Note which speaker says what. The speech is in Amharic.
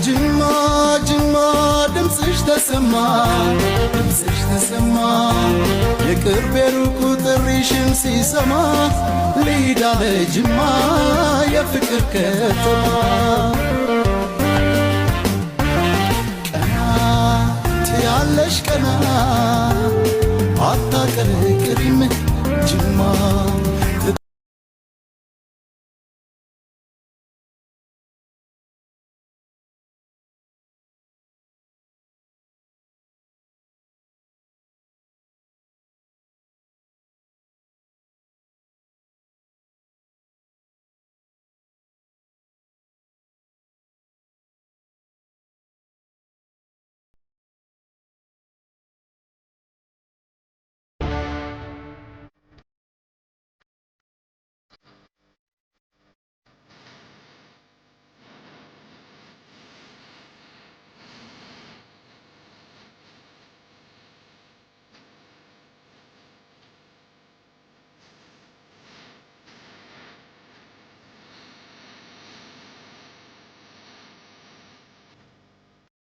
Speaker 1: ጅማ ጅማ ድምፅሽ ተሰማ ድምፅሽ ተሰማ የቅርብ የሩቁ ጥሪሽን ሲሰማ ልሂድ አለ ጅማ የፍቅር ከተማ ቀና ትያለሽ ቀና አታቀርቅሪም ጅማ